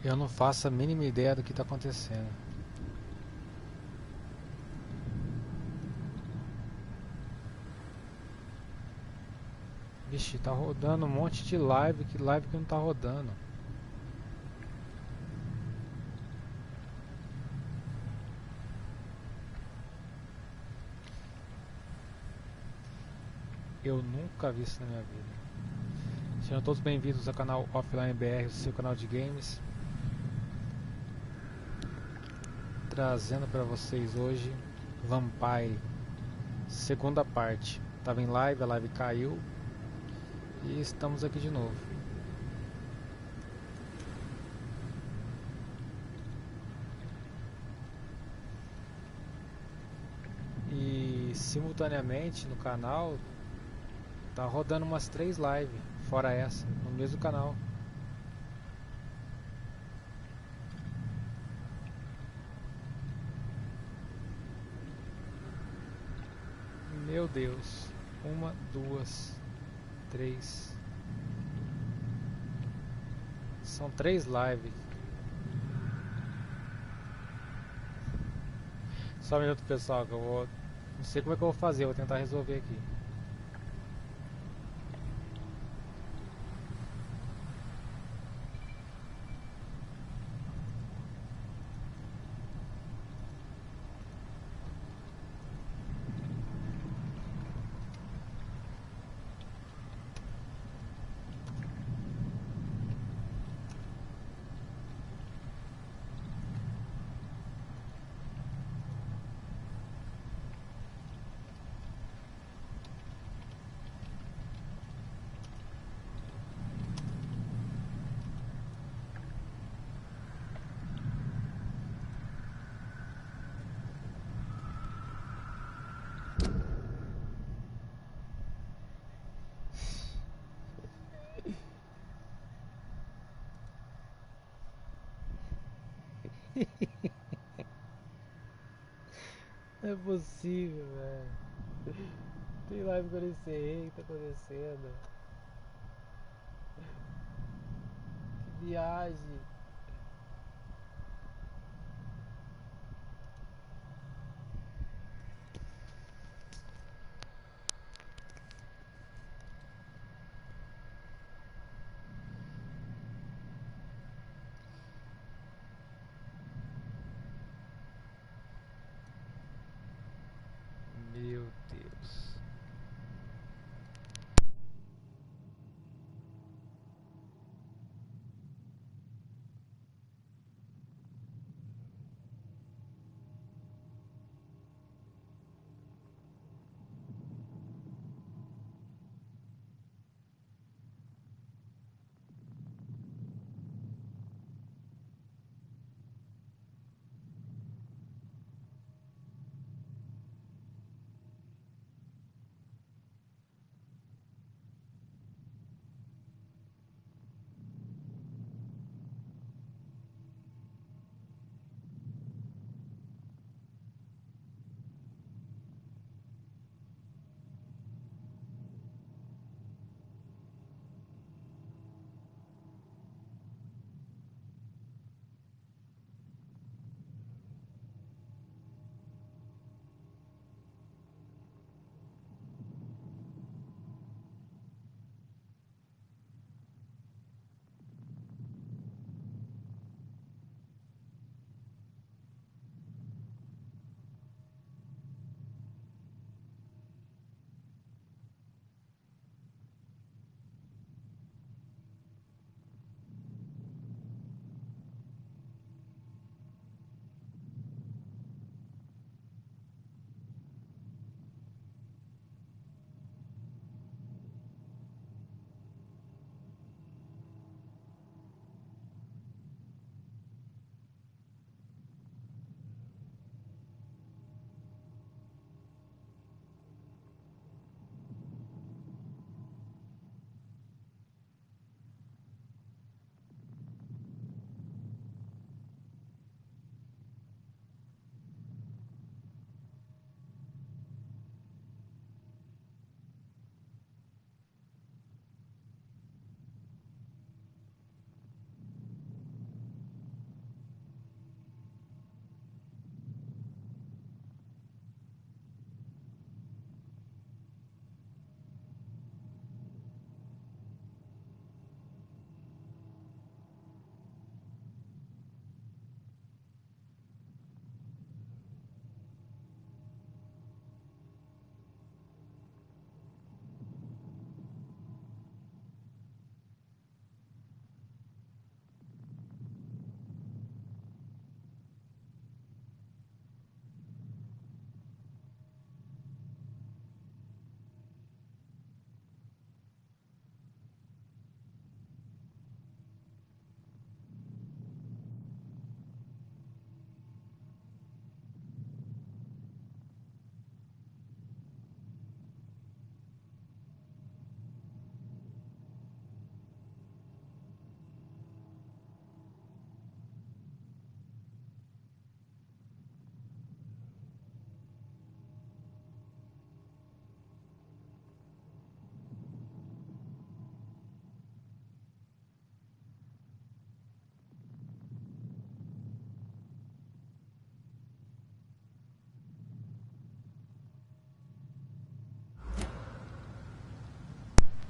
Eu não faço a mínima ideia do que está acontecendo. Vixe, tá rodando um monte de live, que não tá rodando. Eu nunca vi isso na minha vida. Sejam todos bem-vindos ao canal Offline BR, o seu canal de games. Trazendo para vocês hoje Vampyr, segunda parte. Tava em live, a live caiu e estamos aqui de novo. E simultaneamente no canal tá rodando umas 3 lives, fora essa, no mesmo canal. Meu Deus. 1, 2, 3. São 3 lives. Só um minuto, pessoal, que eu vou... Não sei como é que eu vou fazer, eu vou tentar resolver aqui. Não é possível, velho. Tem live que eu nem sei o que tá acontecendo. Que viagem. Meu Deus.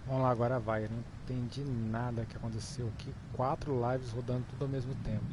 Vamos lá, agora vai. Eu não entendi nada que aconteceu aqui. 4 lives rodando tudo ao mesmo tempo.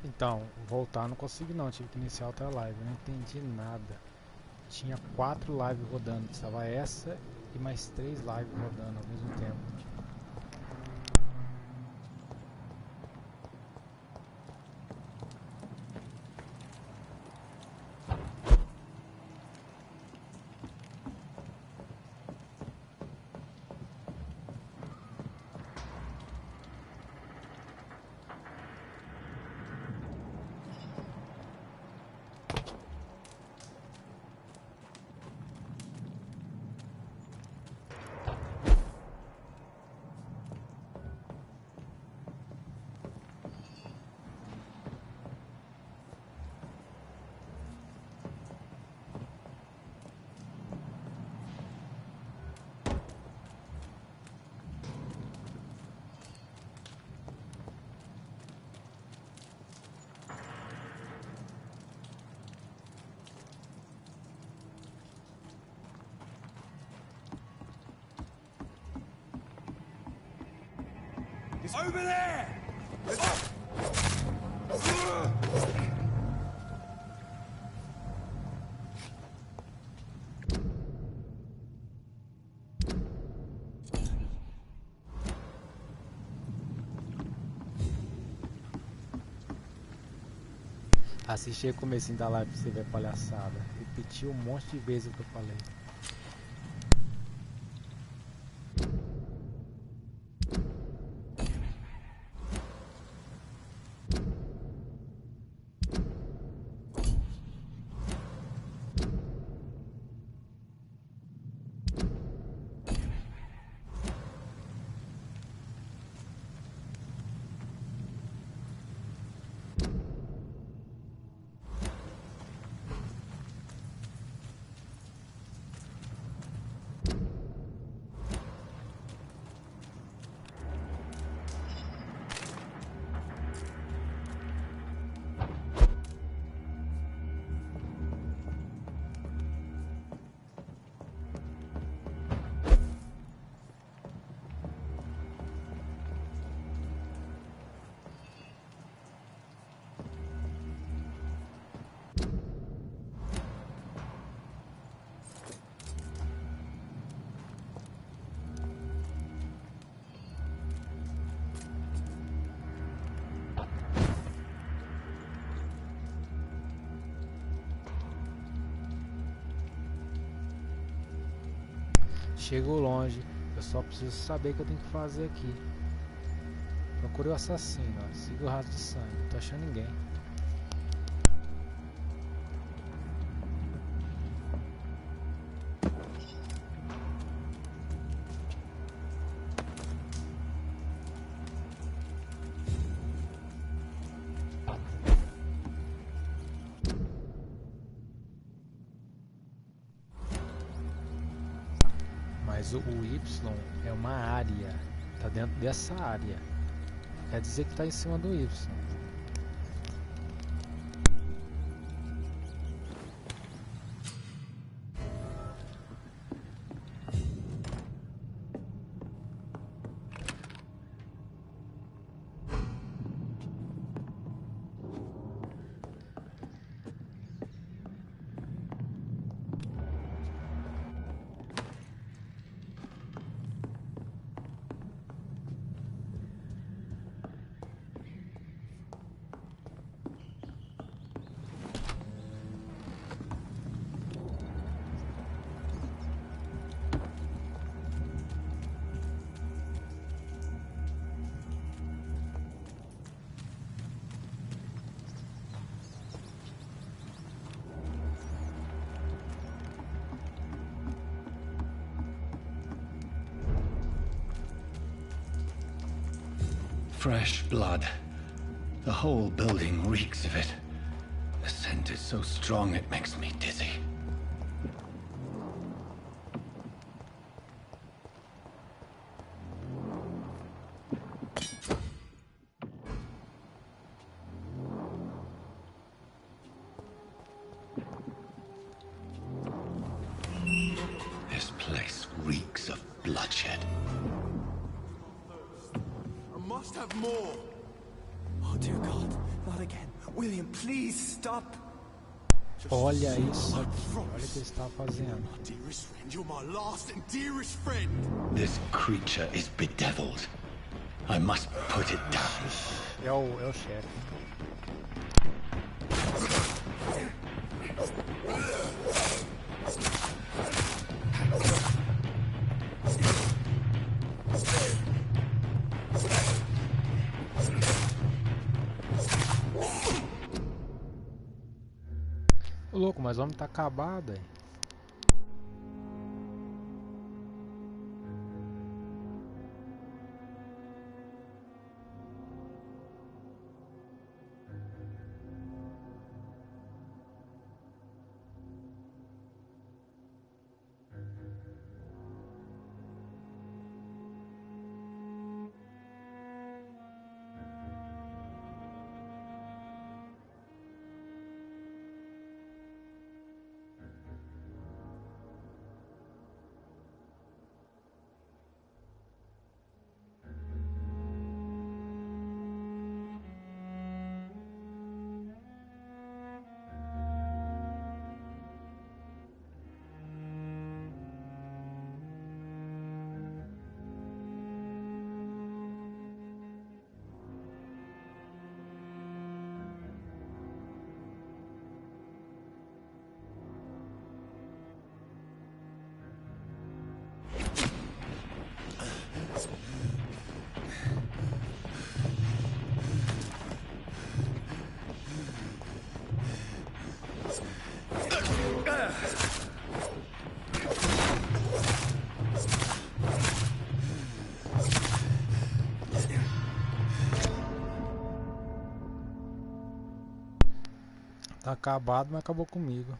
Então, voltar não consegui não, tive que iniciar outra live, não entendi nada. Tinha 4 lives rodando, estava essa e mais 3 lives rodando ao mesmo tempo. Over there! Assisti o comecinho da live pra você ver a palhaçada. Repeti um monte de vezes o que eu falei. Chegou longe, eu só preciso saber o que eu tenho que fazer aqui. Procure o assassino, ó. Siga o rastro de sangue, não tô achando ninguém. mas o Y é uma área, tá dentro dessa área, quer dizer que tá em cima do Y. Fresh blood. The whole building reeks of it. The scent is so strong it makes me dizzy. This place reeks of bloodshed. Must have more. Oh dear God, not again. William, please stop. Olha isso aqui, olha o que ele está fazendo. My dearest friend, you're my last and dearest friend. This creature is bedeviled. I must put it down. É o chefe. Ô louco, mas o homem tá acabado aí. Tá acabado, mas acabou comigo.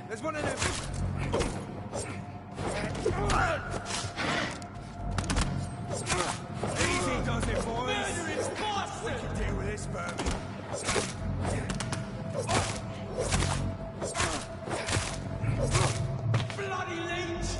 There's one of them. Easy does it, boys. Murderous bastard! We can deal with this, vermin. Bloody leech!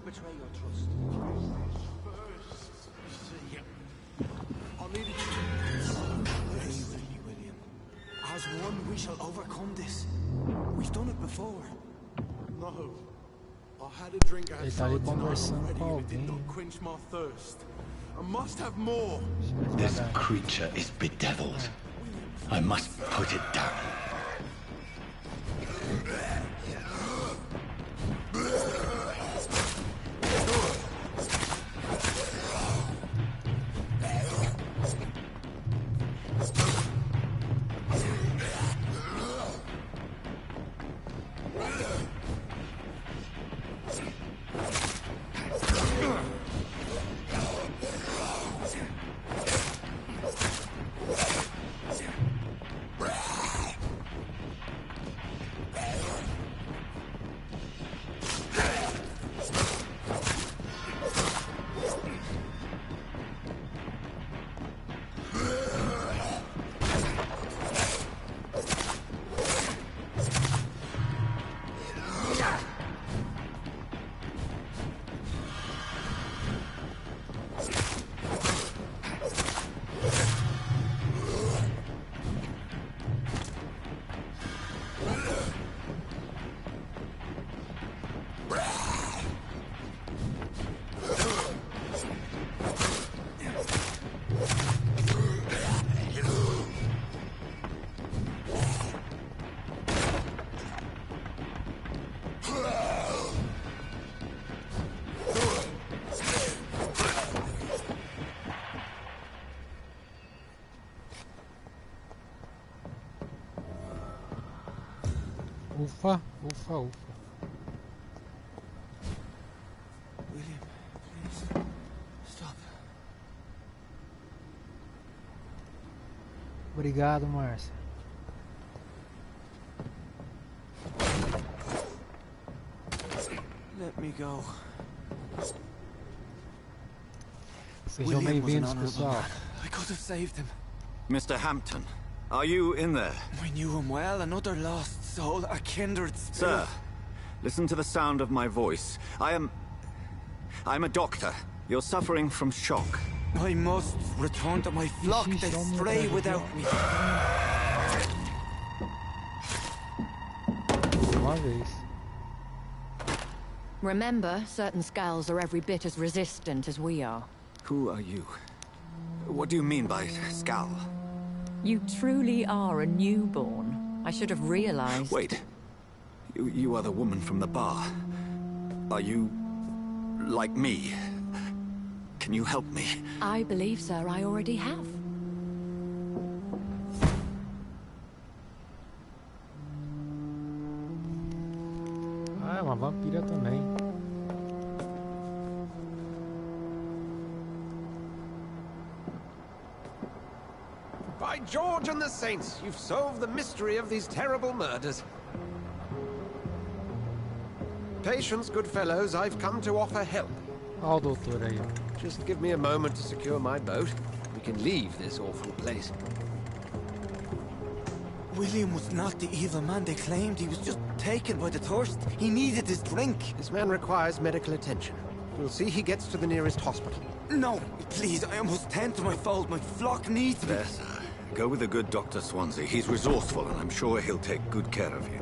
Betray your trust. I'll need it. Bravely, William. As one, we shall overcome this. We've done it before. No. I had a drink outside tonight already, and it did not quench my thirst. I must have more. This creature is bedeviled. I must put it down. Ufa, ufa, ufa. William, please. Stop. Obrigado, Márcia. Let me go. Sejam bem-vindos, pessoal. I could have saved him. Mr. Hampton, are you in there? We knew him well, another lost soul, a kindred spirit. Sir, listen to the sound of my voice. I'm a doctor. You're suffering from shock. I must return to my flock. They stray without me. Uma vez. Remember, certain skulls are every bit as resistant as we are. Who are you? What do you mean by Skal? You truly are a newborn. I should have realized. Wait. You are the woman from the bar. Are you like me? Can you help me? I believe, sir, I already have. Ah, é uma vampira também. By George and the Saints, you've solved the mystery of these terrible murders. Patience, good fellows, I've come to offer help. Olha o doutor aí, ó. Just give me a moment to secure my boat. We can leave this awful place. William was not the evil man they claimed. He was just taken by the thirst. He needed his drink. This man requires medical attention. We'll see he gets to the nearest hospital. No, please, I must tend to my fold. My flock needs me. Yes, go with the good Dr. Swansea. He's resourceful, and I'm sure he'll take good care of you.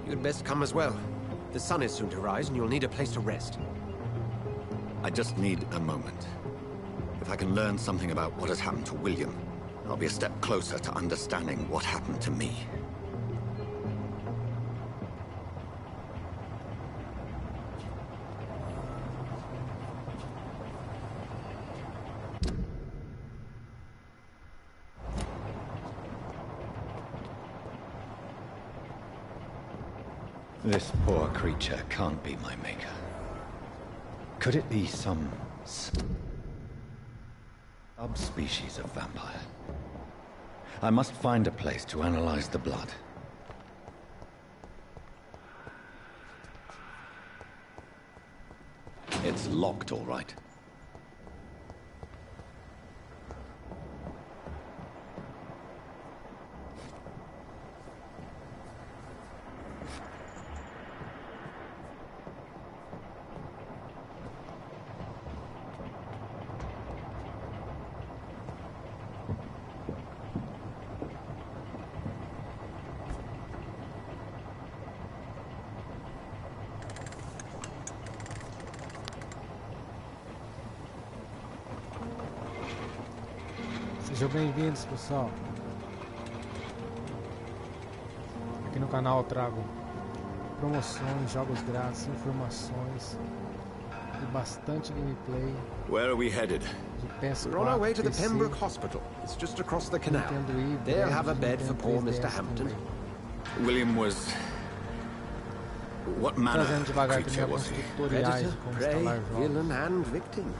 You'd best come as well. The sun is soon to rise, and you'll need a place to rest. I just need a moment. If I can learn something about what has happened to William, I'll be a step closer to understanding what happened to me. This poor creature can't be my maker. Could it be some subspecies of vampire? I must find a place to analyze the blood. It's locked, all right. Sejam bem-vindos, pessoal. Aqui no canal eu trago promoções, jogos grátis, informações e bastante gameplay. Where are we headed? De PS4, We're on our way to the PC, Pembroke Hospital. It's just across the canal. Nintendo Wii, They'll have a Nintendo bed for poor 3DS Mr. Hampton. também. William was... What manner Trazendo of devagar creature também was alguns he? tutoriais de Predator, como prey, instalar jogos. villain, and victim.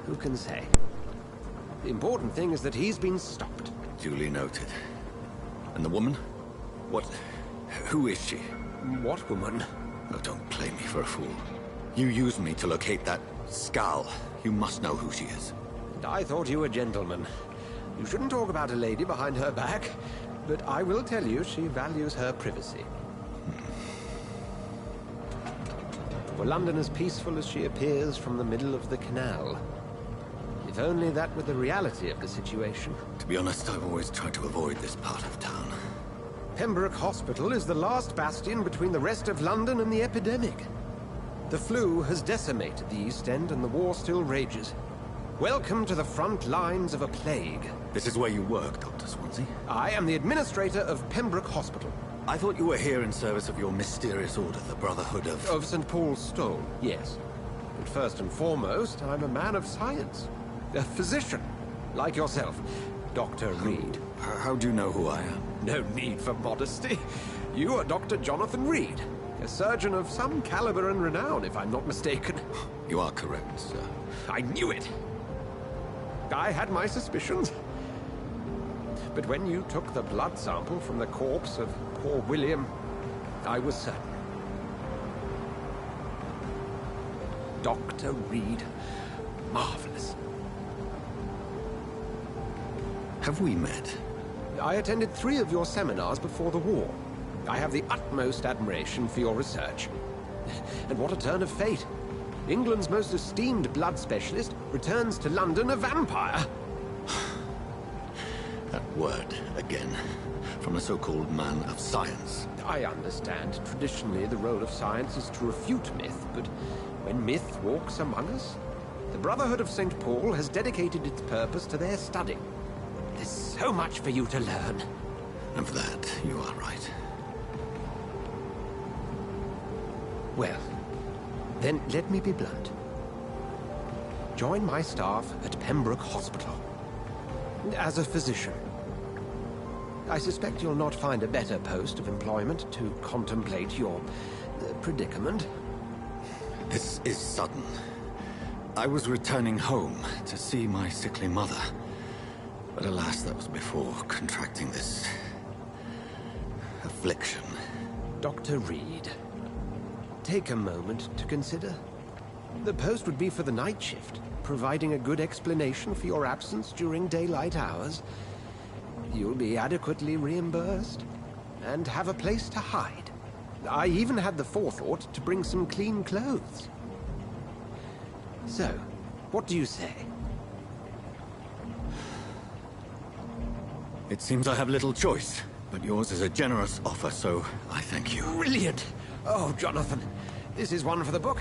Who can say? The important thing is that he's been stopped. Duly noted. And the woman? What... Who is she? What woman? Oh, don't play me for a fool. You used me to locate that skull. You must know who she is. I thought you a gentleman. You shouldn't talk about a lady behind her back, but I will tell you she values her privacy. For London as peaceful as she appears from the middle of the canal. If only that were the reality of the situation. To be honest, I've always tried to avoid this part of town. Pembroke Hospital is the last bastion between the rest of London and the epidemic. The flu has decimated the East End and the war still rages. Welcome to the front lines of a plague. This is where you work, Dr. Swansea? I am the administrator of Pembroke Hospital. I thought you were here in service of your mysterious order, the Brotherhood of... Of St. Paul's Stone, yes. But first and foremost, I'm a man of science. A physician, like yourself, Dr. Reed. How do you know who I am? No need for modesty. You are Dr. Jonathan Reed, a surgeon of some caliber and renown, if I'm not mistaken. You are correct, sir. I knew it! I had my suspicions. But when you took the blood sample from the corpse of poor William, I was certain. Dr. Reed. Marvelous. Have we met? I attended 3 of your seminars before the war. I have the utmost admiration for your research. And what a turn of fate. England's most esteemed blood specialist returns to London a vampire. That word, again, from a so-called man of science. I understand. Traditionally, the role of science is to refute myth, but when myth walks among us, the Brotherhood of St. Paul has dedicated its purpose to their study. There's so much for you to learn. And for that, you are right. Well, then let me be blunt. Join my staff at Pembroke Hospital. As a physician. I suspect you'll not find a better post of employment to contemplate your predicament. This is sudden. I was returning home to see my sickly mother. But alas, that was before contracting this... affliction. Dr. Reed, take a moment to consider. The post would be for the night shift, providing a good explanation for your absence during daylight hours. You'll be adequately reimbursed and have a place to hide. I even had the forethought to bring some clean clothes. So, what do you say? It seems I have little choice, but yours is a generous offer, so I thank you. Brilliant! Oh, Jonathan, this is one for the book,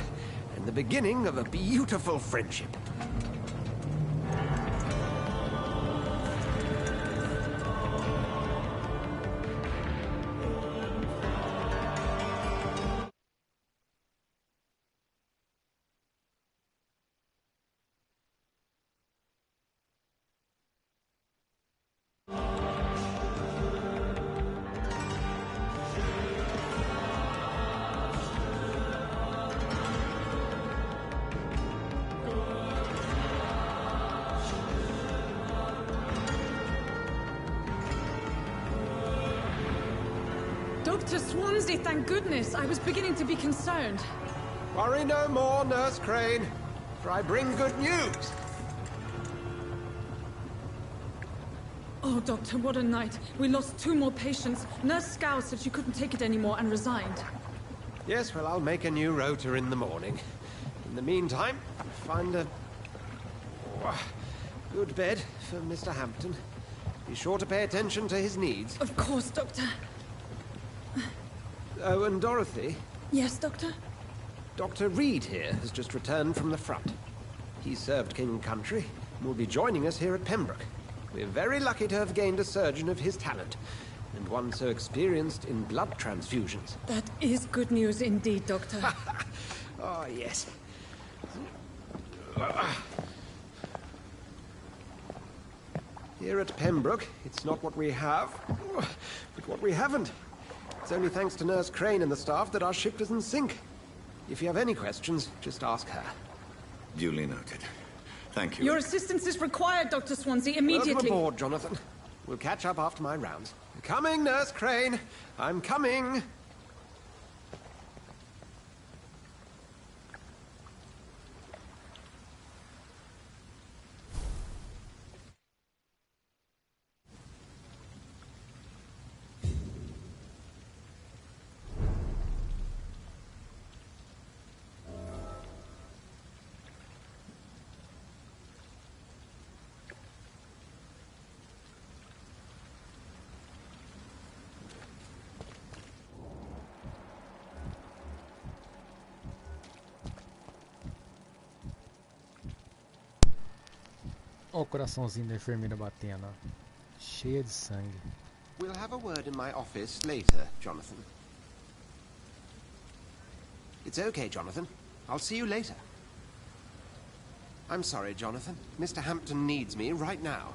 and the beginning of a beautiful friendship. Dr. Swansea, thank goodness. I was beginning to be concerned. Worry no more, Nurse Crane, for I bring good news. Oh, Doctor, what a night. We lost 2 more patients. Nurse Scow said she couldn't take it anymore and resigned. Yes, well, I'll make a new rota in the morning. In the meantime, find a good bed for Mr. Hampton. Be sure to pay attention to his needs. Of course, Doctor. Oh, and Dorothy? Yes, Doctor? Dr. Reed here has just returned from the front. He served King and Country and will be joining us here at Pembroke. We're very lucky to have gained a surgeon of his talent, and one so experienced in blood transfusions. That is good news indeed, Doctor. Oh, yes. Here at Pembroke, it's not what we have, but what we haven't. It's only thanks to Nurse Crane and the staff that our ship doesn't sink. If you have any questions, just ask her. Duly noted. Thank you. Your assistance is required, Dr. Swansea, immediately. Welcome aboard, Jonathan. We'll catch up after my rounds. Coming, Nurse Crane. I'm coming. Olha o coraçãozinho da enfermeira batendo, ó. Cheia de sangue. We'll have a word in my office later, Jonathan. It's okay, Jonathan. I'll see you later. I'm sorry, Jonathan. Mr. Hampton needs me right now.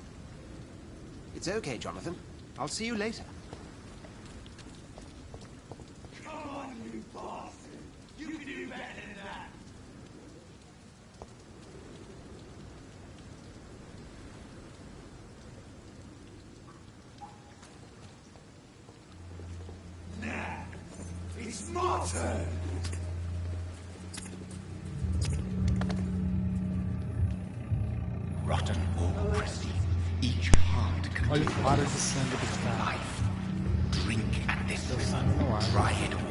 It's okay, Jonathan. I'll see you later. Come on, you bastard! You can do better than that! It's my turn! Rotten autocracy. Each heart can Olha o give faro de sangue do cara. life. Drink at this Seu river. sangue no ar. Try it all.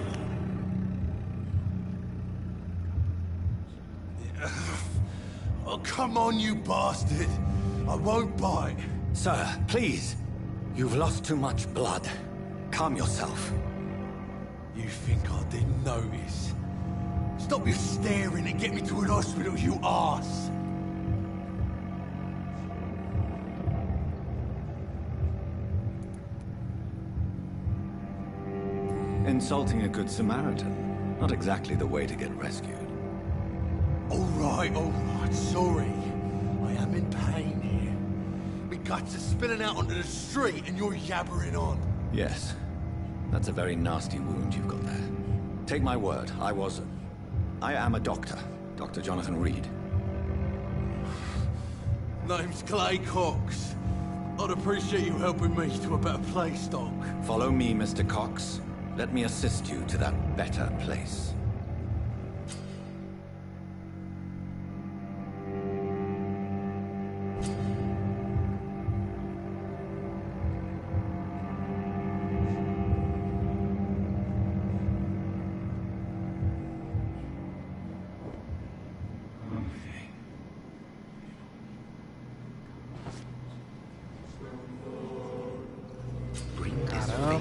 Oh, come on, you bastard. I won't bite. Sir, please. You've lost too much blood. Calm yourself. You think I didn't notice? Stop your staring and get me to an hospital, you arse. Insulting a good Samaritan. Not exactly the way to get rescued. All right, sorry. I am in pain here. My guts are spilling out onto the street and you're yabbering on. Yes. That's a very nasty wound you've got there. Take my word, I am a doctor. Dr. Jonathan Reed. Name's Clay Cox. I'd appreciate you helping me to a better place, Doc. Follow me, Mr. Cox. Let me assist you to that better place.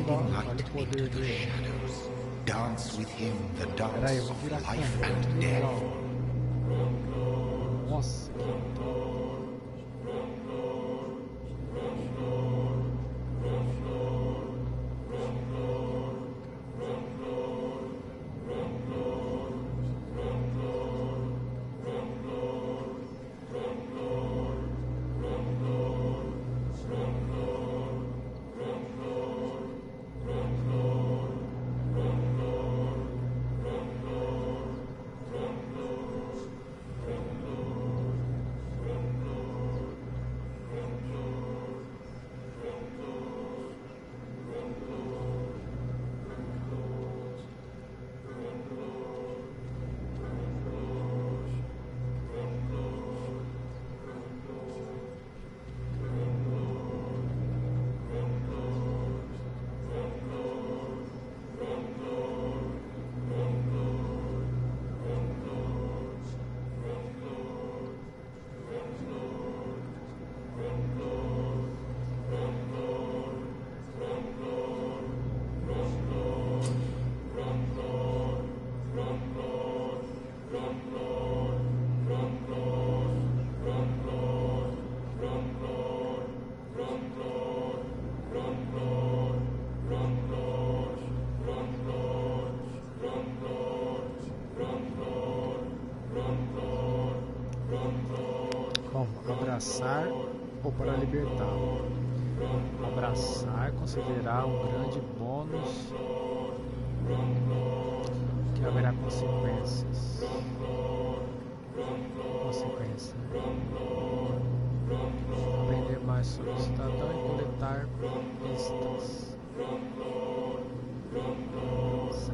guiding light into the shadows. Dance with him the dance of life and death. Nossa, abraçar ou para libertá-lo. Abraçar concederá um grande bônus que haverá consequências. Aprender mais sobre o cidadão e coletar pistas.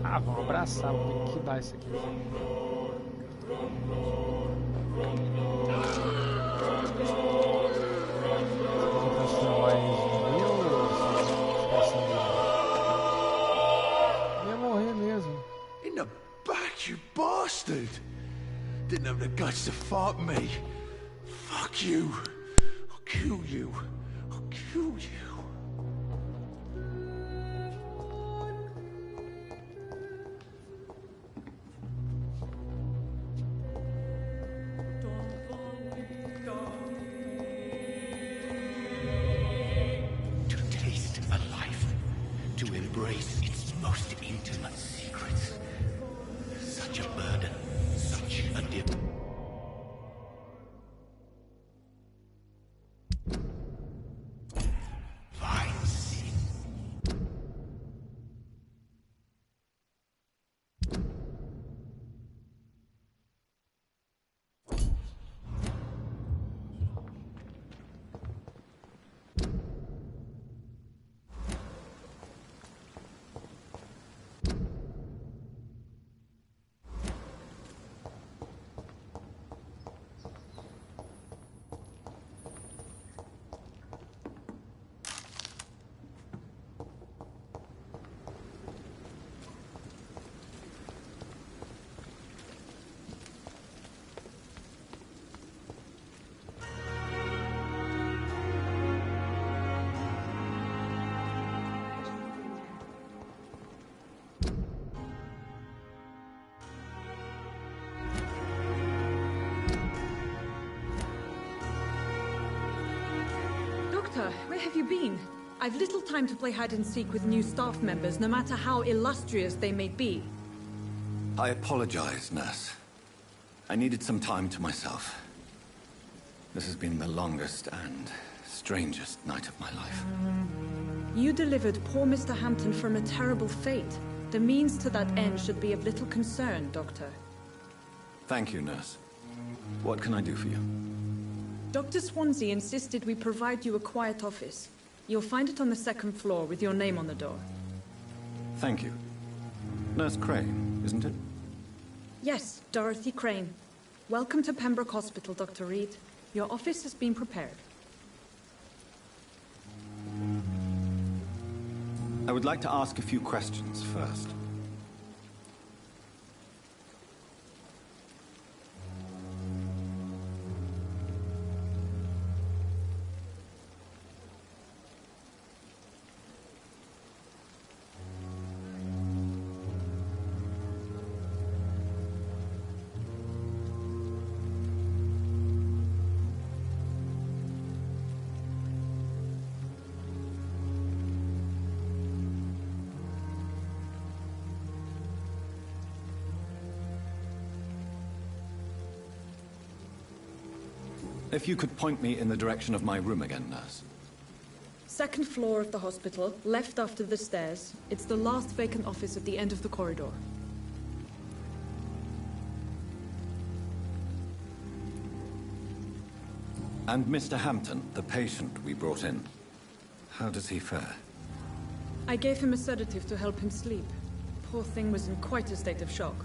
Ah, vamos abraçar, vamos ver o que dá isso aqui. In the back, you bastard! Didn't have the guts to fuck me. Fuck you. I'll kill you. I'll kill you. To taste a life, to embrace its most intimate secrets. Such a burden, such a dip. Vine sin. Doctor, where have you been? I've little time to play hide and seek with new staff members, no matter how illustrious they may be. I apologize, nurse. I needed some time to myself. This has been the longest and strangest night of my life. You delivered poor Mr. Hampton from a terrible fate. The means to that end should be of little concern, Doctor. Thank you, nurse. What can I do for you? Dr. Swansea insisted we provide you a quiet office. You'll find it on the second floor with your name on the door. Thank you. Nurse Crane, isn't it? Yes, Dorothy Crane. Welcome to Pembroke Hospital, Dr. Reed. Your office has been prepared. I would like to ask a few questions first. If you could point me in the direction of my room again, nurse. Second floor of the hospital, left after the stairs. It's the last vacant office at the end of the corridor. And Mr. Hampton, the patient we brought in, how does he fare? I gave him a sedative to help him sleep. Poor thing was in quite a state of shock.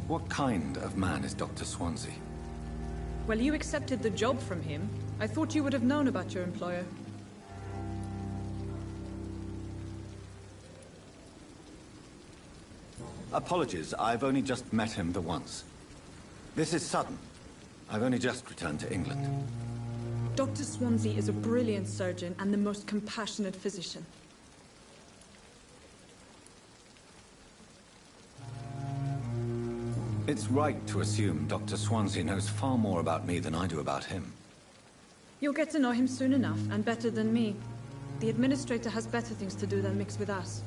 What kind of man is Dr. Swansea? Well, you accepted the job from him. I thought you would have known about your employer. Apologies, I've only just met him the once. This is sudden. I've only just returned to England. Dr. Swansea is a brilliant surgeon and the most compassionate physician. It's right to assume Dr. Swansea knows far more about me than I do about him. You'll get to know him soon enough, and better than me. The administrator has better things to do than mix with us.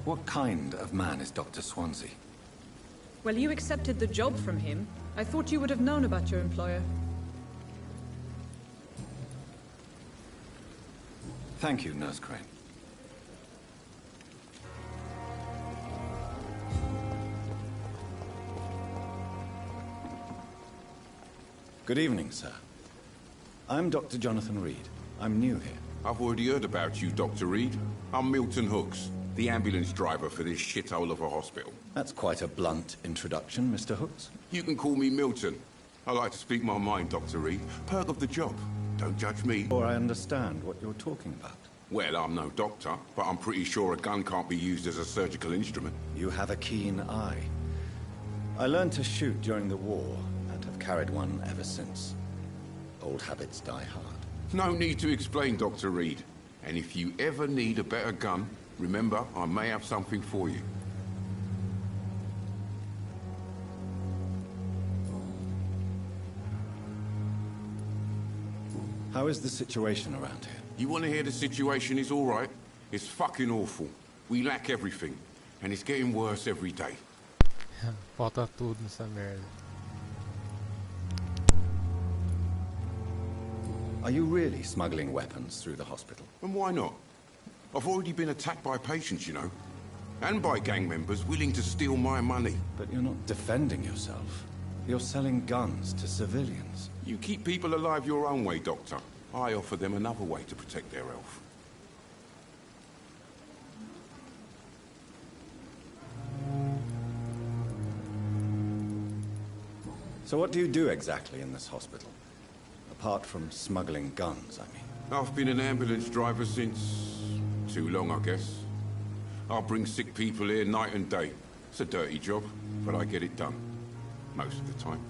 What kind of man is Dr. Swansea? Well, you accepted the job from him. I thought you would have known about your employer. Thank you, Nurse Crane. Good evening, sir. I'm Dr. Jonathan Reed. I'm new here. I've already heard about you, Dr. Reed. I'm Milton Hooks, the ambulance driver for this shithole of a hospital. That's quite a blunt introduction, Mr. Hooks. You can call me Milton. I like to speak my mind, Dr. Reed. Perk of the job. Don't judge me. Or I understand what you're talking about. Well, I'm no doctor, but I'm pretty sure a gun can't be used as a surgical instrument. You have a keen eye. I learned to shoot during the war, and have carried one ever since. Old habits die hard. No need to explain, Dr. Reed. And if you ever need a better gun, remember, I may have something for you. How is the situation around here? You want to hear the situation is all right? It's fucking awful. We lack everything, and it's getting worse every day. Falta tudo nessa merda. Are you really smuggling weapons through the hospital? And why not? I've already been attacked by patients, you know. And by gang members willing to steal my money. But you're not defending yourself. You're selling guns to civilians. You keep people alive your own way, Doctor. I offer them another way to protect their health. So what do you do exactly in this hospital? Apart from smuggling guns, I mean. I've been an ambulance driver since... too long, I guess. I bring sick people here night and day. It's a dirty job, but I get it done. Most of the time.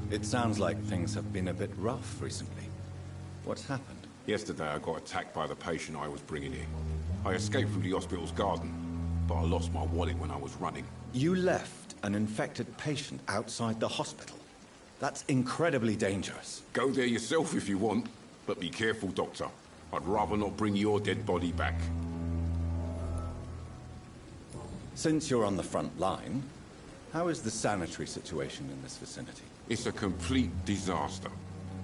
It sounds like things have been a bit rough recently. What's happened? Yesterday I got attacked by the patient I was bringing in. I escaped through the hospital's garden, but I lost my wallet when I was running. You left an infected patient outside the hospital? That's incredibly dangerous. Go there yourself if you want, but be careful, Doctor. I'd rather not bring your dead body back. Since you're on the front line, how is the sanitary situation in this vicinity? It's a complete disaster.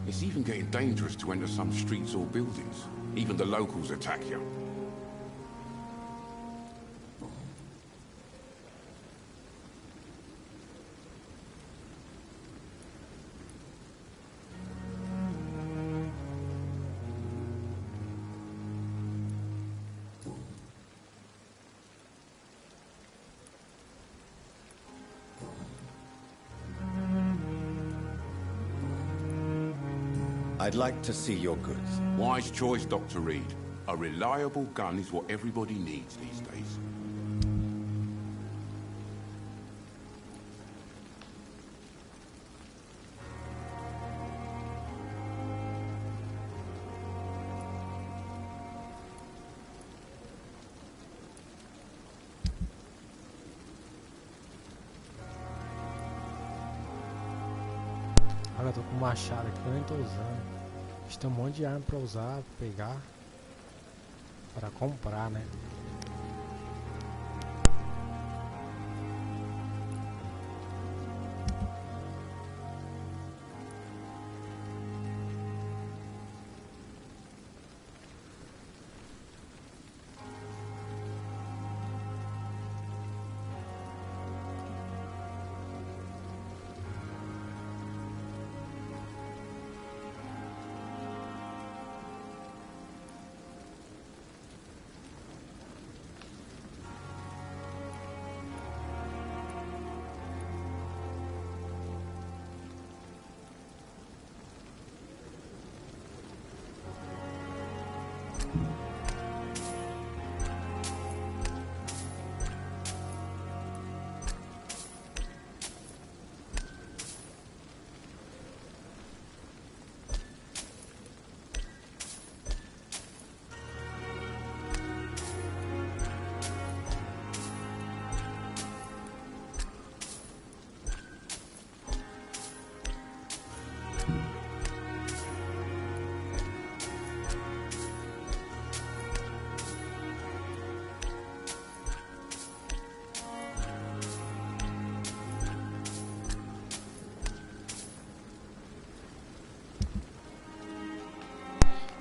It's even getting dangerous to enter some streets or buildings. Even the locals attack you. I'd like to see your goods. Wise choice, Dr. Reed. A reliable gun is what everybody needs these days. Agora eu tô com um machado aqui que eu nem tô usando. A gente tem um monte de arma pra usar, pra pegar, para comprar, né?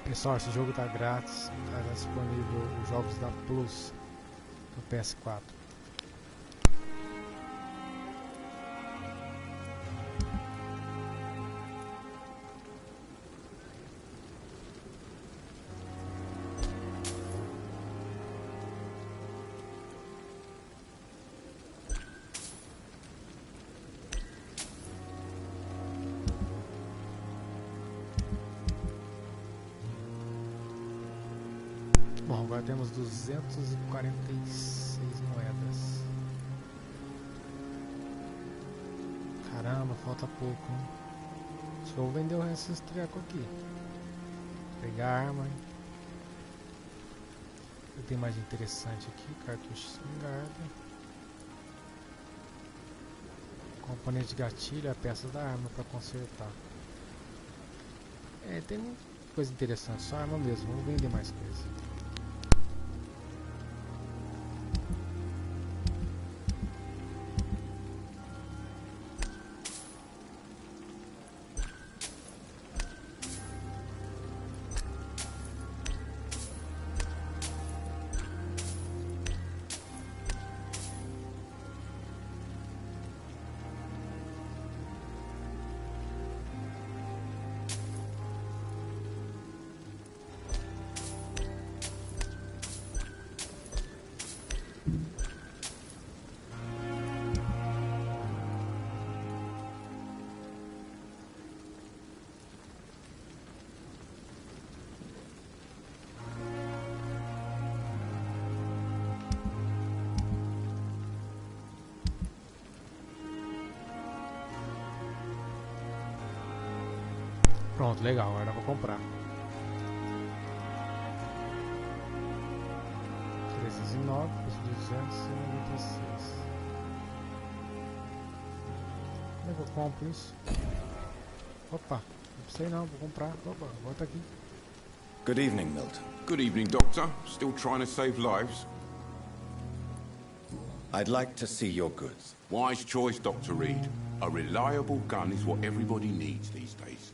Pessoal, esse jogo tá grátis, tá disponível os jogos da Plus no PS4. Bom, agora temos 246 moedas. Caramba, falta pouco, hein? Acho que eu vou vender o resto desse treco aqui. Pegar a arma. O que tem mais interessante aqui? Cartucho espingarda. Componente de gatilho, a peça da arma para consertar. É, tem muita coisa interessante, só arma mesmo, vamos vender mais coisa. Pronto, legal, agora eu vou comprar. 309, 296. Como é que eu compro isso? Opa, não sei não, vou comprar. Opa, volta aqui. Good evening, Milton. Good evening, Doctor. Still trying to save lives? I'd like to see your goods. Wise choice, Dr. Reed. A reliable gun is what everybody needs these days.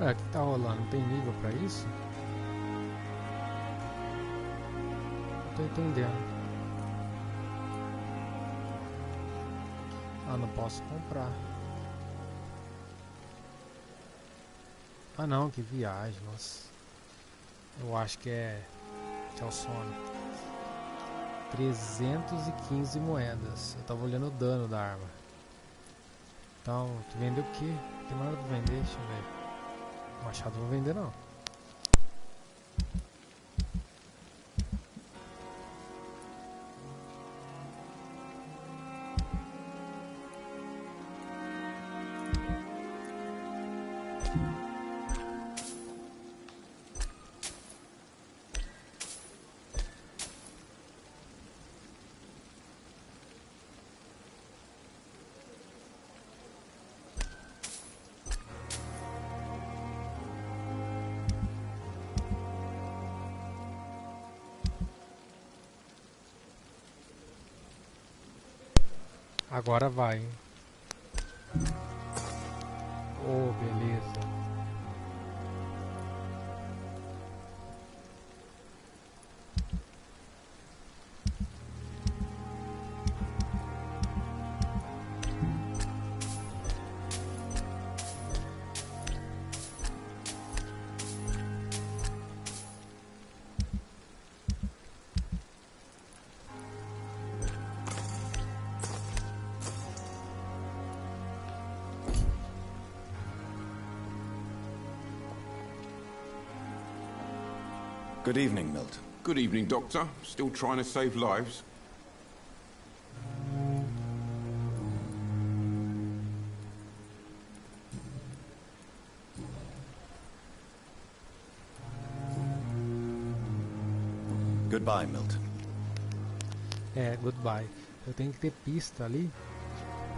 O que tá rolando? Tem nível pra isso? Não tô entendendo. Ah, não posso comprar. Ah não, que viagem, nossa. Eu acho que é... Tchau, sono. 315 moedas. Eu tava olhando o dano da arma. Então, tu vendeu o que? Tem nada pra vender, deixa eu ver. Machado não vou vender não. Agora vai, hein? Oh, beleza. Good evening, Milton. Good evening, Doctor. Still trying to save lives? Goodbye, Milton. É, goodbye. Eu tenho que ter pista ali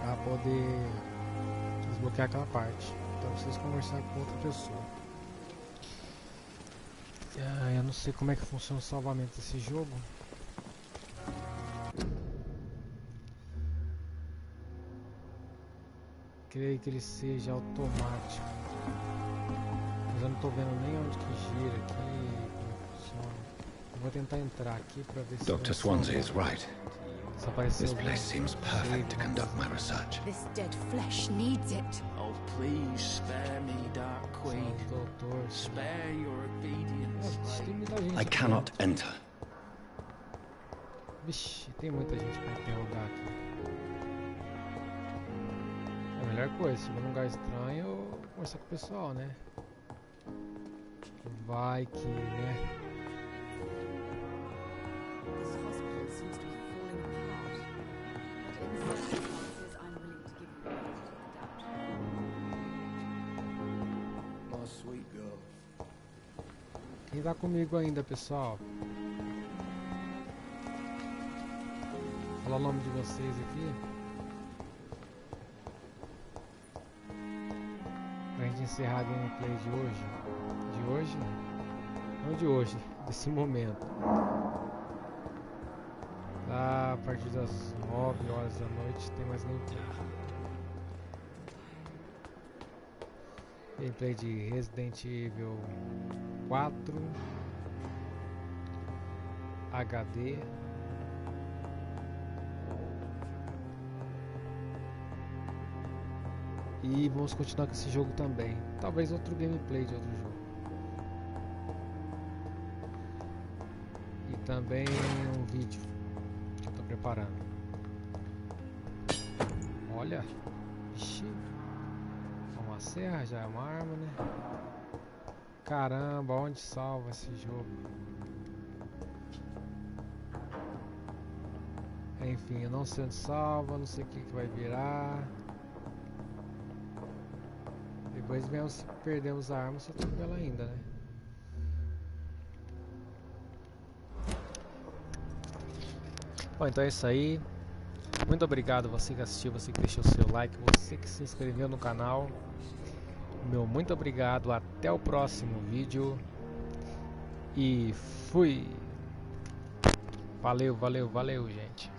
pra poder desbloquear aquela parte. Então eu preciso conversar com outra pessoa. Eu não sei como é que funciona o salvamento desse jogo. Creio que ele seja automático. Mas eu não tô vendo nem onde que gira aqui, como é que funciona. Eu vou tentar entrar aqui pra ver se... Dr. Swansea is right. Se aparecer This place seems perfect to conduct my research. This dead flesh needs it. Oh, please spare me, Dark Queen. Doutor, Spare your obedience. tem muita gente I aqui. cannot enter. Vixe, tem muita gente pra interrogar aqui. É a melhor coisa, se for num lugar estranho, eu conversar com o pessoal, né? Vai que, né? This hospital seems to be falling apart. But in circumstances, I'm willing to give you the benefit of the doubt. My sweet girl. Quem tá comigo ainda, pessoal? Fala o nome de vocês aqui. Pra gente encerrar a gameplay de hoje. De hoje? Não de hoje, desse momento. Lá a partir das 9 horas da noite tem mais gameplay. Gameplay de Resident Evil 4 HD. E vamos continuar com esse jogo também. Talvez outro gameplay de outro jogo. E também um vídeo que eu tô preparando. Olha. Ixi. Uma serra já é uma arma, né? Caramba, onde salva esse jogo? Enfim, eu não sei onde salva, não sei o que vai virar. Depois mesmo se perdemos a arma, só tem ela ainda, né? Bom, então é isso aí. Muito obrigado você que assistiu, você que deixou o seu like, você que se inscreveu no canal. Meu muito obrigado, até o próximo vídeo. E fui! Valeu, valeu, valeu, gente.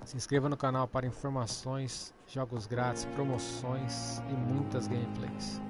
Se inscreva no canal para informações, jogos grátis, promoções e muitas gameplays.